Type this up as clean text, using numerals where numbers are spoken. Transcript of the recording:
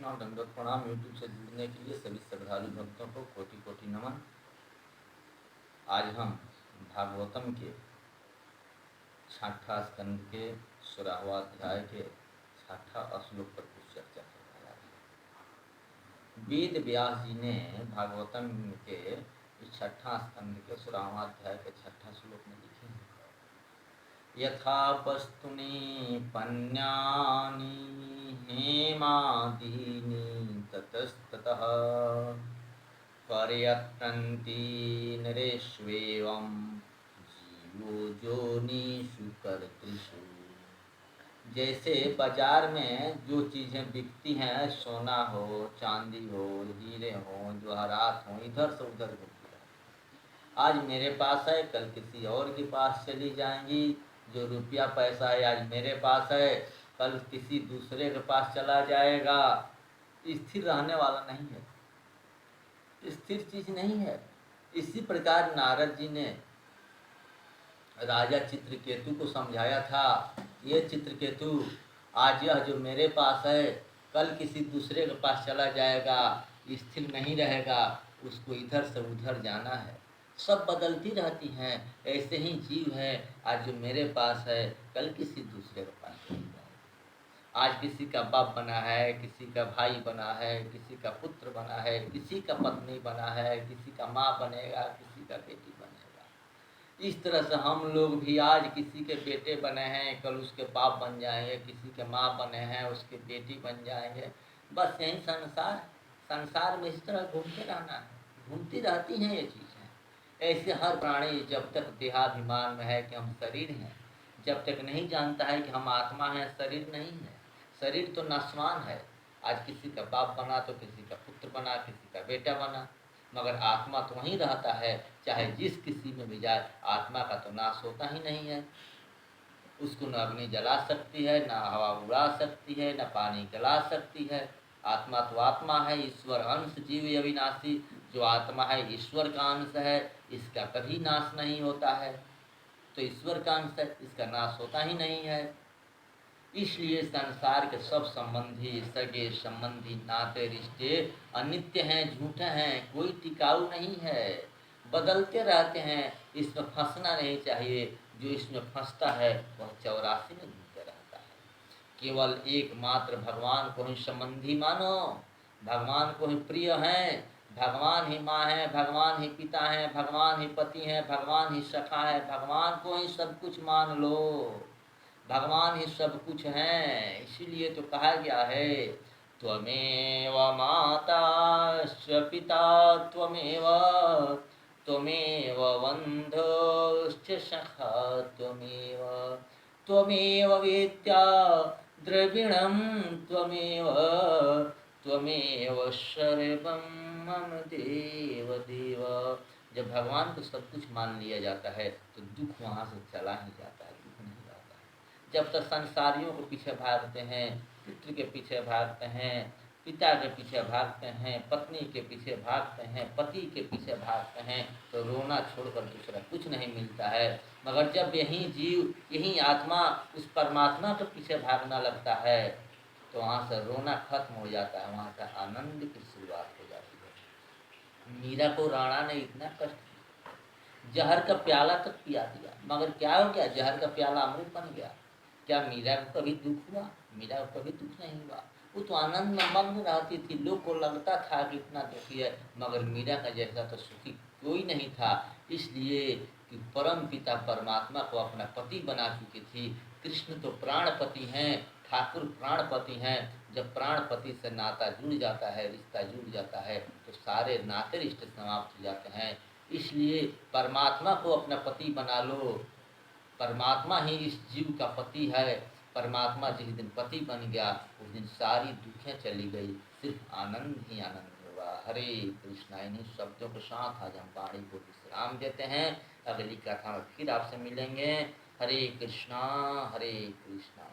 कृष्णा दंडवत प्रणाम। यूट्यूब से जुड़ने के लिए सभी श्रद्धालु भक्तों को कोटि कोटि नमन। आज हम भागवतम के 6वां स्कंद के 16वां अध्याय के 6वां श्लोक पर कुछ चर्चा कर रहे हैं। वेद व्यास जी ने भागवतम के 6वां स्कंद के 16वां अध्याय के 6वां श्लोक में लिखे हैं, यथा वस्तुनि पन्यानि हेमादीनि ततस्ततः पर्यटन्ति नरेष्वेवं जीवो योनिषु कर्तृषु। जैसे बाजार में जो चीज़ें बिकती हैं, सोना हो, चांदी हो, हीरे हो, जवाहरात हो, इधर से उधर घूमती है। आज मेरे पास है, कल किसी और के पास चली जाएंगी। जो रुपया पैसा है आज मेरे पास है, कल किसी दूसरे के पास चला जाएगा। स्थिर रहने वाला नहीं है, स्थिर चीज नहीं है। इसी प्रकार नारद जी ने राजा चित्रकेतु को समझाया था, ये चित्रकेतु, आज यह जो मेरे पास है कल किसी दूसरे के पास चला जाएगा, स्थिर नहीं रहेगा, उसको इधर से उधर जाना है। सब बदलती रहती हैं। ऐसे ही जीव है, आज जो मेरे पास है कल किसी दूसरे के पास चला जाएगा। आज किसी का बाप बना है, किसी का भाई बना है, किसी का पुत्र बना है, किसी का पत्नी बना है, किसी का माँ बनेगा, किसी का बेटी बनेगा। इस तरह से हम लोग भी आज किसी के बेटे बने हैं, कल उसके बाप बन जाएंगे, किसी के माँ बने हैं, उसके बेटी बन जाएंगे। बस यही संसार में इस तरह घूमते रहना है, घूमती रहती हैं ये चीज़ें। ऐसे हर प्राणी जब तक देहाभिमान में है कि हम शरीर हैं, जब तक नहीं जानता है कि हम आत्मा हैं, शरीर नहीं है। शरीर तो नाशवान है। आज किसी का बाप बना तो किसी का पुत्र बना, किसी का बेटा बना, मगर आत्मा तो वहीं रहता है। चाहे जिस किसी में भी जाए, आत्मा का तो नाश होता ही नहीं है। उसको न अग्नि जला सकती है, न हवा उड़ा सकती है, न पानी जला सकती है। आत्मा तो आत्मा है, ईश्वर अंश जीव अविनाशी। जो आत्मा है ईश्वर का अंश है, इसका कभी नाश नहीं होता है। तो ईश्वर का अंश है, इसका नाश होता ही नहीं है। इसलिए संसार के सब संबंधी, सगे संबंधी, नाते रिश्ते अनित्य हैं, झूठे हैं, कोई टिकाऊ नहीं है, बदलते रहते हैं। इसमें फंसना नहीं चाहिए। जो इसमें फंसता है वह 84 में घूमते रहता है। केवल एकमात्र भगवान को ही संबंधी मानो, भगवान को ही प्रिय हैं। भगवान ही माँ है, भगवान ही पिता है, भगवान ही पति है, भगवान ही सखा है। भगवान को ही सब कुछ मान लो, भगवान ही सब कुछ है। इसीलिए तो कहा गया है, त्वमेव माता पिता त्वमेव, त्वमेव बन्धुश्च सखा त्वमेव, त्वमेव वेत्या द्रविणं त्वमेव, त्वमेव सर्वं मम देव देव। जब भगवान को सब कुछ मान लिया जाता है तो दुख वहाँ से चला ही जाता है, दुख नहीं रहता है। जब तक संसारियों के पीछे भागते हैं, पुत्र के पीछे भागते हैं, पिता के पीछे भागते हैं, पत्नी के पीछे भागते हैं, पति के पीछे भागते हैं, तो रोना छोड़कर दूसरा कुछ नहीं मिलता है। मगर जब यही जीव, यही आत्मा उस परमात्मा के पीछे भागना लगता है तो वहाँ से रोना खत्म हो जाता है, वहाँ से आनंद की शुरुआत हो जाती है। मीरा को राणा ने इतना कष्ट दिया, जहर का प्याला तक पिया दिया, मगर क्या हो गया, जहर का प्याला अमृत बन गया। क्या मीरा को कभी दुख हुआ? मीरा को कभी दुख नहीं हुआ। वो तो आनंद में मग्न रहती थी। लोग को लगता था कि इतना दुखी है, मगर मीरा का जैसा तो सुखी कोई नहीं था। इसलिए कि परम पिता परमात्मा को अपना पति बना चुकी थी। कृष्ण तो प्राणपति हैं, ठाकुर प्राणपति हैं। जब प्राणपति से नाता जुड़ जाता है, रिश्ता जुड़ जाता है, तो सारे नाते रिश्ते समाप्त हो जाते हैं। इसलिए परमात्मा को अपना पति बना लो। परमात्मा ही इस जीव का पति है। परमात्मा जिस दिन पति बन गया, उस दिन सारी दुखें चली गई, सिर्फ आनंद ही आनंद होगा। हरे कृष्णा। इन्हीं शब्दों के साथ आज हम वाणी को विश्राम देते हैं। अगली कथा में फिर आपसे मिलेंगे। हरे कृष्णा हरे कृष्णा।